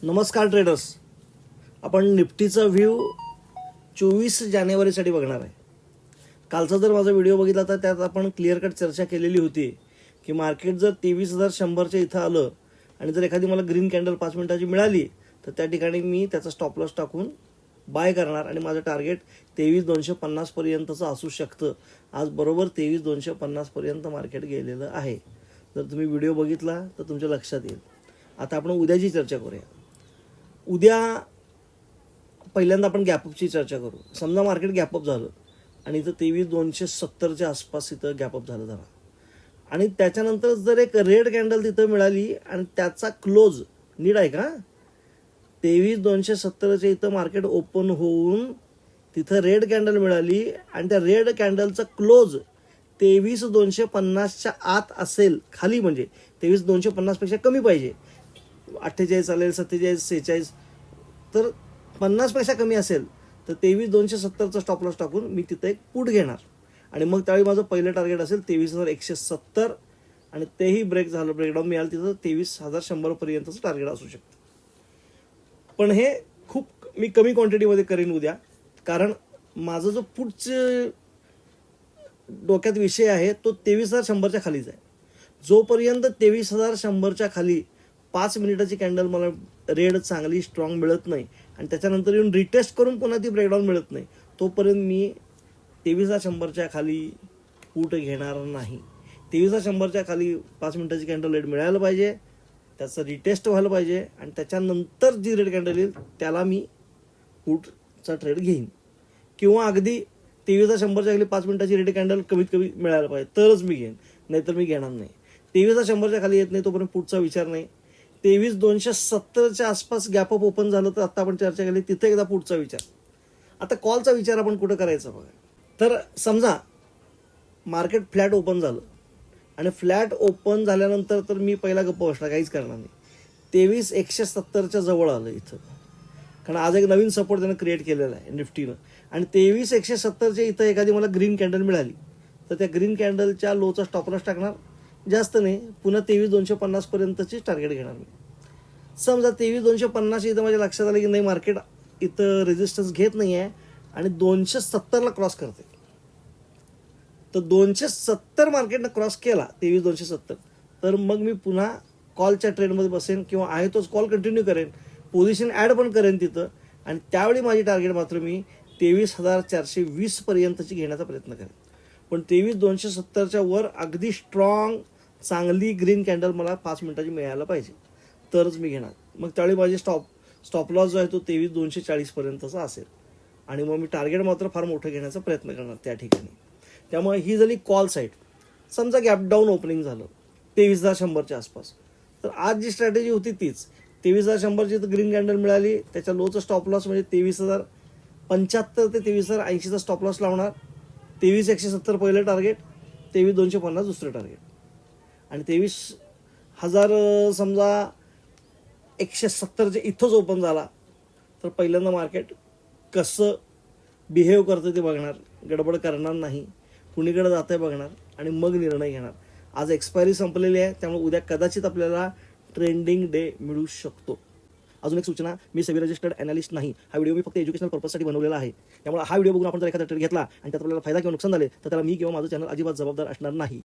नमस्कार ट्रेडर्स. आपण निफ्टीचा व्ह्यू 24 जानेवारीसाठी बघणार आहे. कालचा जर माझा व्हिडिओ बघितला तर त्यात आपण क्लिअर कट चर्चा केलेली होती की मार्केट जर 23,100च्या इथं आलं आणि जर एखादी मला ग्रीन कॅन्डल 5 मिनिटाची मिळाली तर त्या ठिकाणी मी त्याचा स्टॉप लॉस टाकून बाय करणार आणि माझं टार्गेट 23,250 पर्यंतचं असू शकतं. आज बरोबर 23,250 पर्यंत मार्केट गेलेलं आहे. जर तुम्ही व्हिडिओ बघितला तर तुमच्या लक्षात येईल. आता आपण उद्याची चर्चा करूया. उद्या पहिल्यांदा आपण गॅपअपची चर्चा करू. समजा मार्केट गॅपअप झालं आणि इथं 23,270च्या आसपास इथं गॅपअप झालं जरा आणि त्याच्यानंतर जर एक रेड कॅन्डल तिथं मिळाली आणि त्याचा क्लोज नीट आहे का 23,270च्या इथं मार्केट ओपन होऊन तिथं रेड कॅन्डल मिळाली आणि त्या रेड कॅन्डलचा क्लोज 23,250च्या आत असेल, खाली म्हणजे 23,250पेक्षा कमी पाहिजे, 48 चालेल, 47, 46, तर 50पेक्षा कमी असेल तर 23,270चा स्टॉप लॉस टाकून मी तिथं एक पुट घेणार आणि मग त्यावेळी माझं पहिलं टार्गेट असेल 23,170 आणि तेही ब्रेक झालं, ब्रेकडाऊन मिळालं तिथं 23,100 पर्यंतचं टार्गेट असू शकतं. पण हे खूप मी कमी क्वांटिटीमध्ये करीन उद्या, कारण माझा जो पुढचे डोक्यात विषय आहे तो 23,100च्या खालीच आहे. जोपर्यंत 23,100च्या खाली 5 मिनिटाची कॅन्डल मला रेड चांगली स्ट्रॉंग मिळत नाही आणि त्याच्यानंतर येऊन रिटेस्ट करून पुन्हा ती ब्रेकडाऊन मिळत नाही, तोपर्यंत मी 23,100च्या खाली पुट घेणार नाही. 23,100च्या खाली 5 मिनिटाची कॅन्डल रेड मिळायला पाहिजे, त्याचं रिटेस्ट व्हायला पाहिजे आणि त्याच्यानंतर जी रेड कॅन्डल येईल त्याला मी पुटचा ट्रेड घेईन. किंवा अगदी 23,100च्या खाली 5 मिनिटाची रेड कॅन्डल कमीत कमी मिळायला पाहिजे तरच मी घेईन, नाहीतर मी घेणार नाही. 23,100च्या खाली येत नाही तोपर्यंत पुटचा विचार नाही. 23,270च्या आसपास गॅपअप ओपन झालं तर आता आपण चर्चा केली तिथे एकदा पुटचा विचार. आता कॉलचा विचार आपण कुठं करायचा बघा. तर समजा मार्केट फ्लॅट ओपन झालं आणि फ्लॅट ओपन झाल्यानंतर तर मी पहिला गप्प बसणार, काहीच करणार नाही. 23,170च्या जवळ आलं इथं, कारण आज एक नवीन सपोर्ट त्यानं क्रिएट केलेला आहे निफ्टीनं आणि 23,170च्या इथं एखादी मला ग्रीन कॅन्डल मिळाली तर त्या ग्रीन कॅन्डलच्या लोचा स्टॉप लॉस टाकणार, जास्त नाही, पुन्हा 23,250 पर्यंतची टार्गेट घेणार मी. समजा 23,250 इथं माझ्या लक्षात आलं की नाही मार्केट इथं रेजिस्टन्स घेत नाही आहे आणि 270ला क्रॉस करते, तर 270 मार्केटनं क्रॉस केला 23,270 तर मग मी पुन्हा कॉलच्या ट्रेडमध्ये बसेन किंवा आहे तोच कॉल कंटिन्यू करेन, पोझिशन ॲड पण करेन तिथं आणि त्यावेळी माझी टार्गेट मात्र मी 23,420 पर्यंतची घेण्याचा प्रयत्न करेन. पण 23,270च्या वर अगदी स्ट्रॉंग चांगली ग्रीन कॅन्डल मला 5 मिनिटाची मिळायला पाहिजे तरच मी घेणार. मग त्यावेळी माझे स्टॉप लॉस जो आहे तो 23,240 पर्यंतचा असेल आणि मग मी टार्गेट मात्र फार मोठं घेण्याचा प्रयत्न करणार त्या ठिकाणी. त्यामुळे ही झाली कॉल साईड. समजा गॅप डाऊन ओपनिंग झालं 23,100च्या आसपास, तर आज जी स्ट्रॅटेजी होती तीच. 23,100ची तर ग्रीन कॅन्डल मिळाली, त्याच्या लोचं स्टॉप लॉस म्हणजे 23,075 ते 23,080चा स्टॉप लॉस लावणार. 23,170 पहिलं टार्गेट, 23,250 दुसरं टार्गेट आणि 23,000 समजा 170च्या इथंच ओपन झाला तर पहिल्यांदा मार्केट कसं बिहेव करतं ते बघणार, गडबड करणार नाही, कुणीकडे जातं आहे बघणार आणि मग निर्णय घेणार. आज एक्सपायरी संपलेली आहे त्यामुळे उद्या कदाचित आपल्याला ट्रेंडिंग डे मिळू शकतो. अजून एक सूचना, मी सेबी रजिस्टर्ड ॲनालिस्ट नाही. हा व्हिडिओ मी फक्त एज्युकेशनल पर्पजसाठी बनवलेला आहे. त्यामुळे हा व्हिडिओ बघून आपण जर एखादा ट्रेड घेतला आणि त्यात आपल्याला फायदा किंवा नुकसान झाले तर त्याला मी किंवा माझं चॅनल अजिबात जबाबदार असणार नाही.